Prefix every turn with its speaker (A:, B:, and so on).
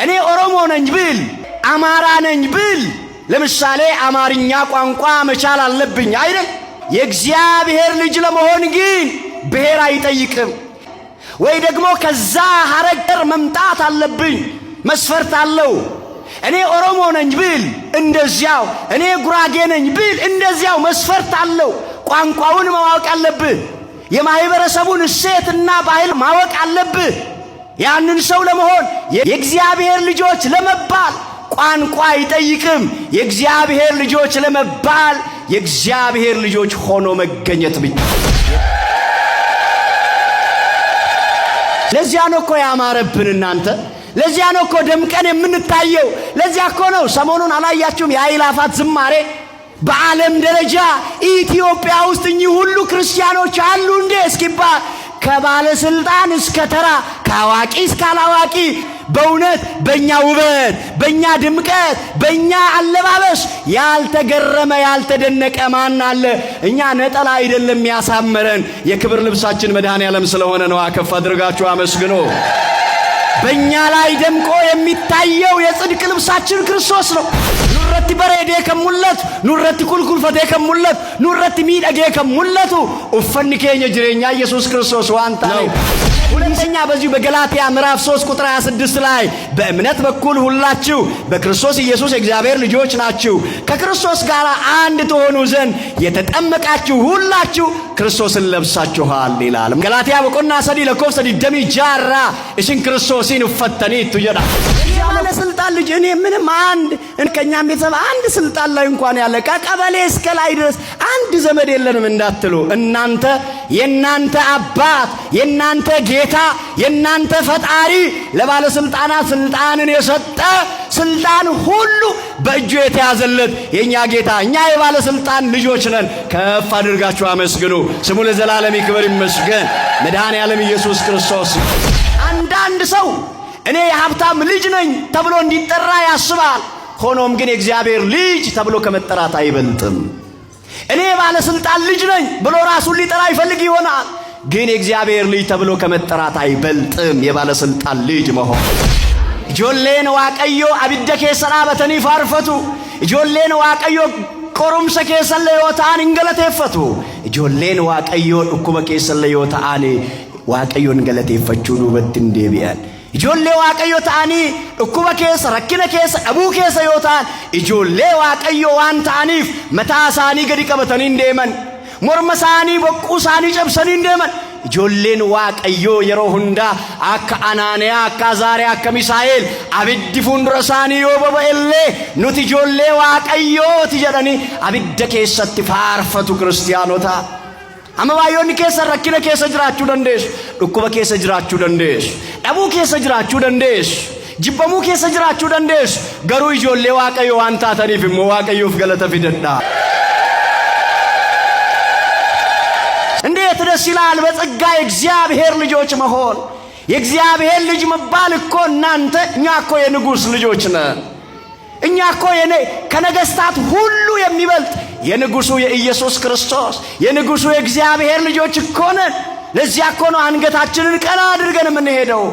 A: እኔ ኦሮሞ ነኝ ብል አማራ ነኝ ብል ለምሳሌ አማርኛ ቋንቋ መቻል አለብኝ አይደል? የእግዚአብሔር ልጅ ለመሆን ግን ብሔር አይጠይቅም። ወይ ደግሞ ከዛ ሐረገር መምጣት አለብኝ መስፈርት አለው። እኔ ኦሮሞ ነኝ ብል እንደዚያው፣ እኔ ጉራጌ ነኝ ብል እንደዚያው መስፈርት አለው። ቋንቋውን ማወቅ አለብህ። የማህበረሰቡን እሴትና ባህል ማወቅ አለብህ። ያንን ሰው ለመሆን የእግዚአብሔር ልጆች ለመባል ቋንቋ አይጠይቅም። የእግዚአብሔር ልጆች ለመባል የእግዚአብሔር ልጆች ሆኖ መገኘት ብቻ። ለዚያ ነው እኮ ያማረብን እናንተ። ለዚያ ነው እኮ ደምቀን የምንታየው። ለዚያ እኮ ነው ሰሞኑን አላያችሁም የአእላፋት ዝማሬ በዓለም ደረጃ ኢትዮጵያ ውስጥ እኚህ ሁሉ ክርስቲያኖች አሉ እንዴ እስኪባል ከባለስልጣን እስከ ተራ ከአዋቂ እስከ አላዋቂ በእውነት በእኛ ውበት፣ በእኛ ድምቀት፣ በእኛ አለባበስ ያልተገረመ ያልተደነቀ ማን አለ? እኛ ነጠላ አይደለም ያሳመረን የክብር ልብሳችን መድኃኔዓለም ስለሆነ ነው። አከፍ አድርጋችሁ አመስግኑ። በእኛ ላይ ደምቆ የሚታየው የጽድቅ ልብሳችን ክርስቶስ ነው። ኑረቲ በሬዴ ከሙለት ኑረቲ ኩልኩልፈቴ ከሙለት ኑረቲ ሚደጌ ከሙለቱ ኡፈኒ ኬኛ ጅሬኛ ኢየሱስ ክርስቶስ ዋንታ ነው። ሁለተኛ በዚሁ በገላትያ ምዕራፍ 3 ቁጥር 26 ላይ በእምነት በኩል ሁላችሁ በክርስቶስ ኢየሱስ የእግዚአብሔር ልጆች ናችሁ፣ ከክርስቶስ ጋር አንድ ትሆኑ ዘንድ የተጠመቃችሁ ሁላችሁ ክርስቶስን ለብሳችኋል ይላል። ገላትያ በቆና ሰዲ ለኮፍ ሰዲ ደሚ ጃራ እሽን ክርስቶስን ፈተኒቱ ይዳ ባለስልጣን ልጅ እኔ ምንም አንድ ከኛም ቤተሰብ አንድ ስልጣን ላይ እንኳን ያለ ከቀበሌ እስከ ላይ ድረስ አንድ ዘመድ የለንም እንዳትሉ፣ እናንተ የናንተ አባት የናንተ ጌታ የናንተ ፈጣሪ ለባለስልጣናት ስልጣንን የሰጠ ስልጣን ሁሉ በእጁ የተያዘለት የኛ ጌታ፣ እኛ የባለስልጣን ልጆች ነን። ከፍ አድርጋችሁ አመስግኑ። ስሙ ለዘላለም ይክበር ይመስገን። መድኃኔዓለም ኢየሱስ ክርስቶስ። አንዳንድ ሰው እኔ የሀብታም ልጅ ነኝ ተብሎ እንዲጠራ ያስባል። ሆኖም ግን የእግዚአብሔር ልጅ ተብሎ ከመጠራት አይበልጥም። እኔ ባለስልጣን ልጅ ነኝ ብሎ ራሱን ሊጠራ ይፈልግ ይሆናል። ግን የእግዚአብሔር ልጅ ተብሎ ከመጠራት አይበልጥም የባለስልጣን ልጅ መሆን። ጆሌን ዋቀዮ አብደ ኬሰራ በተኒ ፋርፈቱ ጆሌን ዋቀዮ ቆሩምሰ ኬሰለ ዮታን እንገለቴፈቱ ጆሌን ዋቀዮ እኩበ ኬሰለ ዮታን ዋቀዮን ገለቴፈቹ ዱበት እንዴቢያን ijoollee waaqayyo ta'anii dhukkuba keessa rakkina keessa dhabuu keessa yoo ta'an ijoollee waaqayyo waan ta'aniif mataa isaanii gadi qabatanii deeman, morma isaanii boqquu isaanii cabsanii deeman. ijoolleen waaqayyo yeroo hundaa akka Anaaniyaa, akka Azaariyaa, akka Misaa'eel abiddi fuuldura isaanii yoo boba'ellee nuti ijoollee waaqayyooti jedhanii abidda keessatti faarfatu kiristiyaanota. Amma baay'oonni keessa rakkina keessa jiraachuu dandeessu, dhukkuba keessa jiraachuu dandeessu, dhabuu keessa jiraachuu dandeessu, jibbamuu keessa jiraachuu dandeessu. Garuu ijoollee waaqayyo waan taataniif immoo waaqayyoof galata fidadhaa. እንዴት ደስ ይላል በጸጋ የእግዚአብሔር ልጆች መሆን። የእግዚአብሔር ልጅ መባል እኮ እናንተ እኛ እኮ የንጉሥ ልጆች ነን። እኛ እኮ ከነገስታት ሁሉ የሚበልጥ የንጉሱ የኢየሱስ ክርስቶስ የንጉሱ የእግዚአብሔር ልጆች እኮ ነን። ለዚያ እኮ ነው አንገታችንን ቀና አድርገን የምንሄደው።